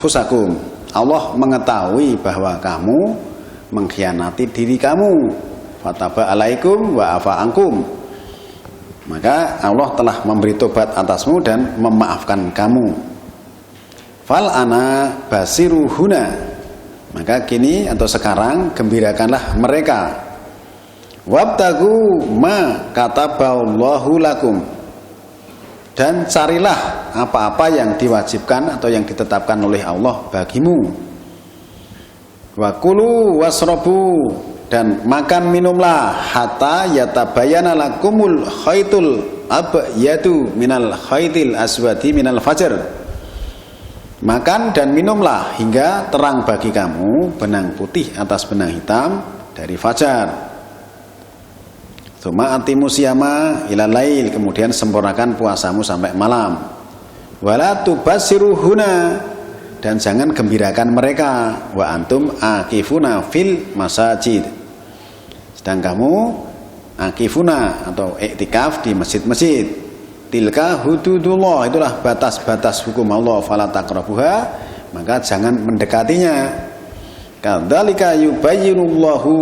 Fusakum, Allah mengetahui bahwa kamu mengkhianati diri kamu. Fataba alaikum wa afa ankum. Maka Allah telah memberi tobat atasmu dan memaafkan kamu. Fal ana basiruhuna. Maka kini atau sekarang gembirakanlah mereka. Wabtagu ma kataballahu lakum. Dan carilah apa-apa yang diwajibkan atau yang ditetapkan oleh Allah bagimu. Wa kulu wasrobu, dan makan minumlah hatta yatabayana lakumul khaitul abyadu minal khaitil aswadi minal fajr. Makan dan minumlah hingga terang bagi kamu benang putih atas benang hitam dari fajar. Tsumma atimu siyama ilal lail, kemudian sempurnakan puasamu sampai malam. Wala tubasiruhuna, dan jangan gembirakan mereka. Wa antum akifuna fil masajid, sedang kamu akifuna atau iktikaf di masjid-masjid. Tilka hududullah, itulah batas-batas hukum Allah. Fala taqrabuha, maka jangan mendekatinya. Kadzalika yubayyinullahu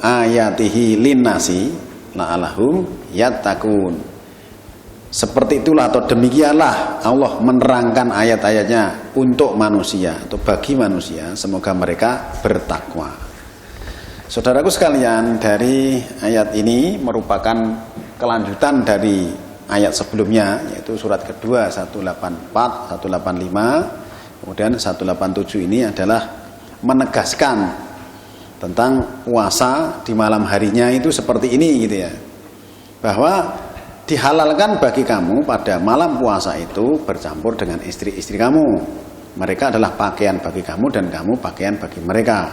ayatihi linnasi la'alahum yattaqun. Seperti itulah atau demikianlah Allah menerangkan ayat-ayatnya untuk manusia atau bagi manusia, semoga mereka bertakwa. Saudaraku sekalian, dari ayat ini merupakan kelanjutan dari ayat sebelumnya, yaitu surat kedua 184, 185, kemudian 187. Ini adalah menegaskan tentang puasa di malam harinya itu seperti ini gitu ya, bahwa dihalalkan bagi kamu pada malam puasa itu bercampur dengan istri-istri kamu. Mereka adalah pakaian bagi kamu dan kamu pakaian bagi mereka.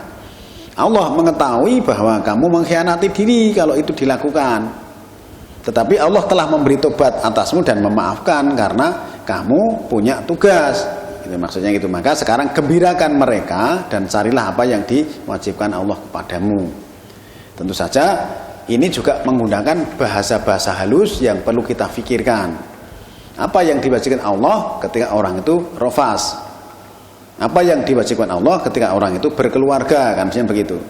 Allah mengetahui bahwa kamu mengkhianati diri kalau itu dilakukan, tetapi Allah telah memberi tobat atasmu dan memaafkan karena kamu punya tugas. Itu maksudnya gitu. Maka sekarang gembirakan mereka dan carilah apa yang diwajibkan Allah kepadamu. Tentu saja ini juga menggunakan bahasa-bahasa halus yang perlu kita pikirkan. Apa yang diwajibkan Allah ketika orang itu rofas? Apa yang diwajibkan Allah ketika orang itu berkeluarga, kan misalnya begitu.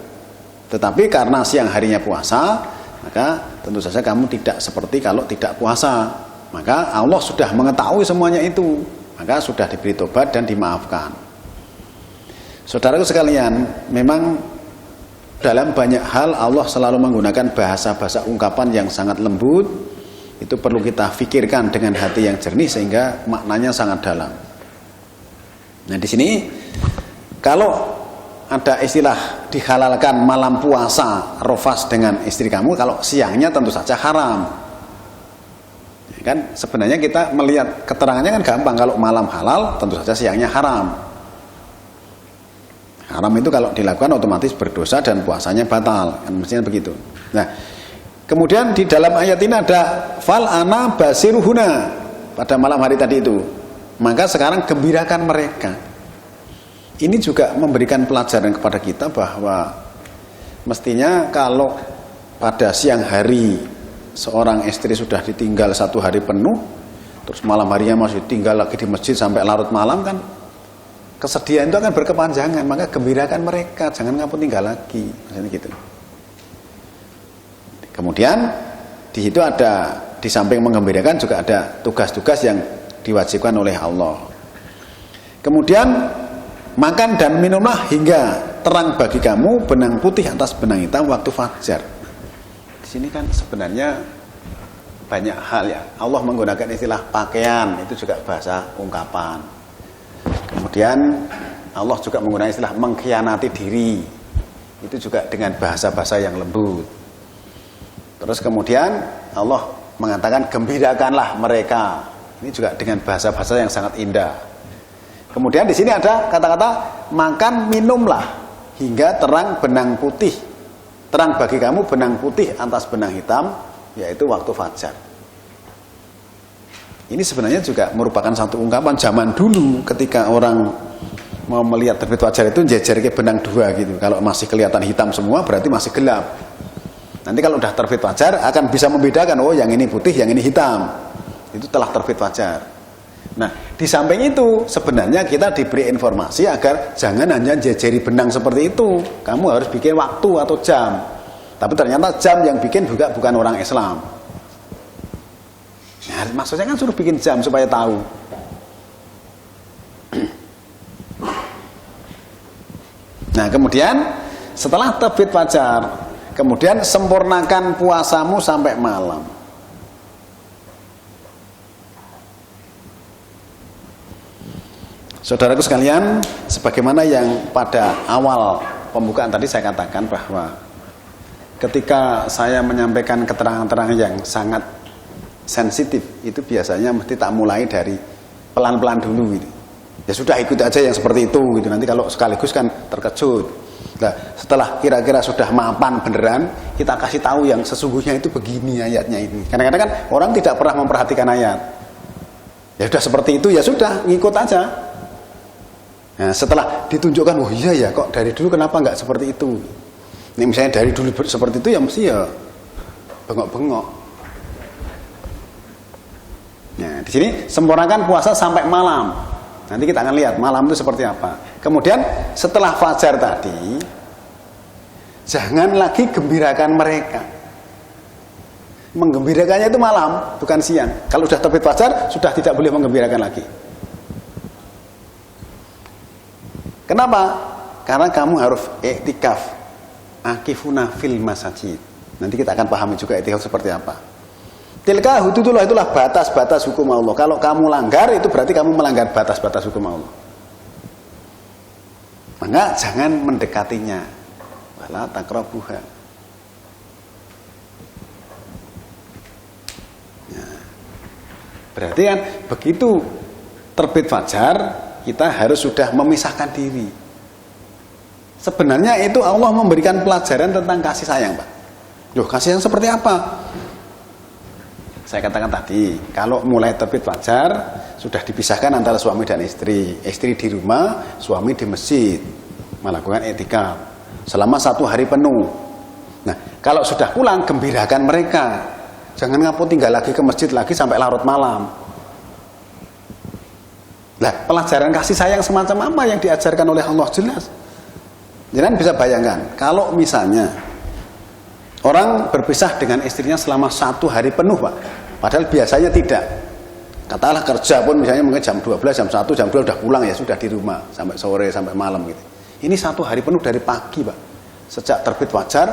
Tetapi karena siang harinya puasa, maka tentu saja kamu tidak seperti kalau tidak puasa. Maka Allah sudah mengetahui semuanya itu, maka sudah diberi tobat dan dimaafkan. Saudaraku sekalian, memang dalam banyak hal Allah selalu menggunakan bahasa-bahasa ungkapan yang sangat lembut. Itu perlu kita pikirkan dengan hati yang jernih sehingga maknanya sangat dalam. Nah, di sini kalau ada istilah dihalalkan malam puasa rofas dengan istri kamu, kalau siangnya tentu saja haram. Kan sebenarnya kita melihat keterangannya kan gampang. Kalau malam halal tentu saja siangnya haram. Haram itu kalau dilakukan otomatis berdosa dan puasanya batal, kan mestinya begitu. Nah, kemudian di dalam ayat ini ada fal ana basiruhuna, pada malam hari tadi itu. Maka sekarang gembirakan mereka. Ini juga memberikan pelajaran kepada kita bahwa mestinya kalau pada siang hari seorang istri sudah ditinggal 1 hari penuh, terus malam harinya masih tinggal lagi di masjid sampai larut malam, kan kesedihan itu akan berkepanjangan. Maka gembirakan mereka, jangan kamu tinggal lagi, misalnya gitu. Kemudian di situ ada, di samping menggembirakan juga ada tugas-tugas yang diwajibkan oleh Allah. Kemudian makan dan minumlah hingga terang bagi kamu benang putih atas benang hitam waktu fajar. Ini kan sebenarnya banyak hal ya. Allah menggunakan istilah pakaian, itu juga bahasa ungkapan. Kemudian Allah juga menggunakan istilah mengkhianati diri, itu juga dengan bahasa-bahasa yang lembut. Terus kemudian Allah mengatakan gembirakanlah mereka, ini juga dengan bahasa-bahasa yang sangat indah. Kemudian di sini ada kata-kata makan minumlah hingga terang benang putih. Terang bagi kamu benang putih atas benang hitam, yaitu waktu fajar. Ini sebenarnya juga merupakan satu ungkapan zaman dulu ketika orang mau melihat terbit fajar itu jejer ke benang 2 gitu. Kalau masih kelihatan hitam semua berarti masih gelap. Nanti kalau udah terbit fajar akan bisa membedakan, oh yang ini putih, yang ini hitam. Itu telah terbit fajar. Nah, di samping itu sebenarnya kita diberi informasi agar jangan hanya jejeri benang seperti itu. Kamu harus bikin waktu atau jam. Tapi ternyata jam yang bikin juga bukan orang Islam. Nah, maksudnya kan suruh bikin jam supaya tahu. Nah, kemudian setelah terbit fajar, kemudian sempurnakan puasamu sampai malam. Saudaraku sekalian, sebagaimana yang pada awal pembukaan tadi saya katakan bahwa ketika saya menyampaikan keterangan-keterangan yang sangat sensitif, itu biasanya mesti tak mulai dari pelan-pelan dulu gitu. Ya sudah ikut aja yang seperti itu gitu. Nanti kalau sekaligus kan terkejut. Nah, setelah kira-kira sudah mapan beneran, kita kasih tahu yang sesungguhnya itu begini ayatnya ini. Kadang-kadang kan orang tidak pernah memperhatikan ayat. Ya sudah seperti itu, ya sudah ngikut aja. Nah, setelah ditunjukkan, oh iya ya kok dari dulu kenapa nggak seperti itu? Ini misalnya dari dulu seperti itu ya mesti ya bengok-bengok. Nah, di sini sempurnakan puasa sampai malam. Nanti kita akan lihat malam itu seperti apa. Kemudian setelah fajar tadi, jangan lagi gembirakan mereka. Menggembirakannya itu malam, bukan siang. Kalau sudah terbit fajar, sudah tidak boleh menggembirakan lagi. Kenapa? Karena kamu harus iktikaf. Akifuna fil masajid. Nanti kita akan pahami juga iktikaf seperti apa. Tilka hududullah, itulah batas-batas hukum Allah. Kalau kamu langgar, itu berarti kamu melanggar batas-batas hukum Allah. Maka jangan mendekatinya. Wala taqrabuha. Nah, berarti kan begitu terbit fajar, kita harus sudah memisahkan diri. Sebenarnya itu Allah memberikan pelajaran tentang kasih sayang, Pak. Loh, kasih sayang seperti apa? Saya katakan tadi, kalau mulai terbit fajar sudah dipisahkan antara suami dan istri. Istri di rumah, suami di masjid melakukan i'tikaf selama 1 hari penuh. Nah, kalau sudah pulang, gembirakan mereka. Jangan ngapun tinggal lagi ke masjid lagi sampai larut malam. Nah, pelajaran kasih sayang semacam apa yang diajarkan oleh Allah jelas. Jangan bisa bayangkan, kalau misalnya orang berpisah dengan istrinya selama 1 hari penuh, Pak. Padahal biasanya tidak. Katakanlah kerja pun misalnya mungkin jam 12, jam 1, jam 2 udah pulang ya sudah di rumah sampai sore, sampai malam gitu. Ini 1 hari penuh dari pagi, Pak. Sejak terbit fajar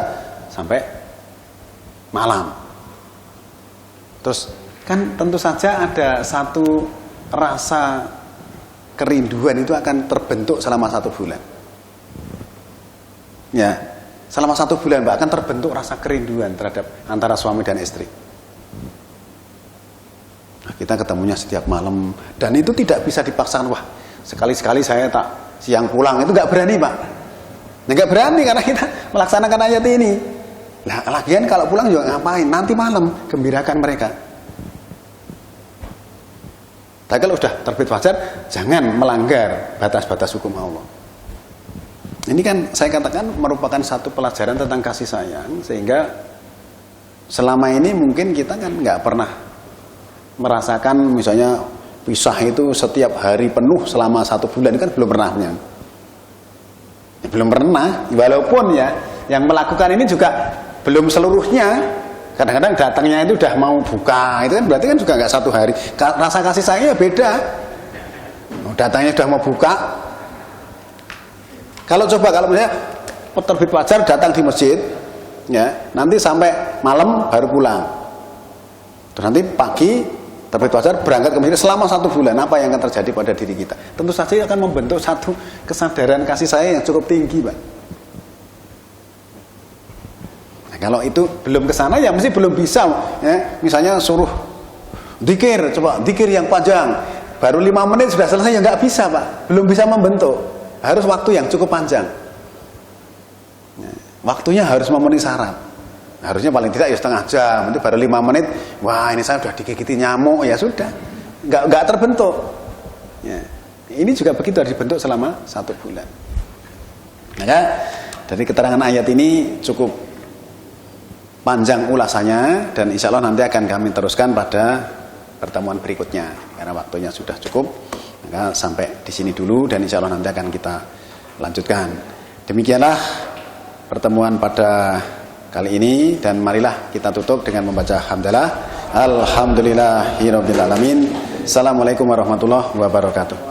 sampai malam. Terus kan tentu saja ada satu rasa kerinduan itu akan terbentuk selama 1 bulan. Ya, selama 1 bulan, Pak, akan terbentuk rasa kerinduan terhadap antara suami dan istri. Nah, kita ketemunya setiap malam dan itu tidak bisa dipaksakan. Wah, sekali-sekali saya tak siang pulang, itu nggak berani, Pak. Nggak berani karena kita melaksanakan ayat ini. Nah, lagian kalau pulang juga ngapain? Nanti malam gembirakan mereka. Tapi kalau sudah terbit fajar, jangan melanggar batas-batas hukum Allah. Ini kan saya katakan merupakan satu pelajaran tentang kasih sayang, sehingga selama ini mungkin kita kan nggak pernah merasakan misalnya pisah itu setiap hari penuh selama 1 bulan, kan belum pernah. Ya, belum pernah, walaupun ya yang melakukan ini juga belum seluruhnya. Kadang-kadang datangnya itu udah mau buka, itu kan berarti kan juga nggak 1 hari. Rasa kasih sayangnya beda. Datangnya sudah mau buka. Kalau misalnya terbit fajar datang di masjid, ya nanti sampai malam baru pulang. Terus nanti pagi terbit fajar berangkat ke masjid selama 1 bulan, apa yang akan terjadi pada diri kita? Tentu saja akan membentuk satu kesadaran kasih sayang yang cukup tinggi, Pak. Nah, kalau itu belum ke sana ya mesti belum bisa. Ya, misalnya suruh dzikir, coba dzikir yang panjang, baru 5 menit sudah selesai, ya nggak bisa, Pak. Belum bisa membentuk. Harus waktu yang cukup panjang. Waktunya harus memenuhi syarat. Harusnya paling tidak ya setengah jam. Itu baru 5 menit. Wah, ini saya sudah digigiti nyamuk, ya sudah. Nggak terbentuk. Ya. Ini juga begitu, harus dibentuk selama 1 bulan. Maka dari keterangan ayat ini cukup panjang ulasannya, dan insya Allah nanti akan kami teruskan pada pertemuan berikutnya karena waktunya sudah cukup. Maka sampai di sini dulu dan insya Allah nanti akan kita lanjutkan. Demikianlah pertemuan pada kali ini dan marilah kita tutup dengan membaca hamdalah. Alhamdulillahirabbil alamin. Assalamualaikum warahmatullahi wabarakatuh.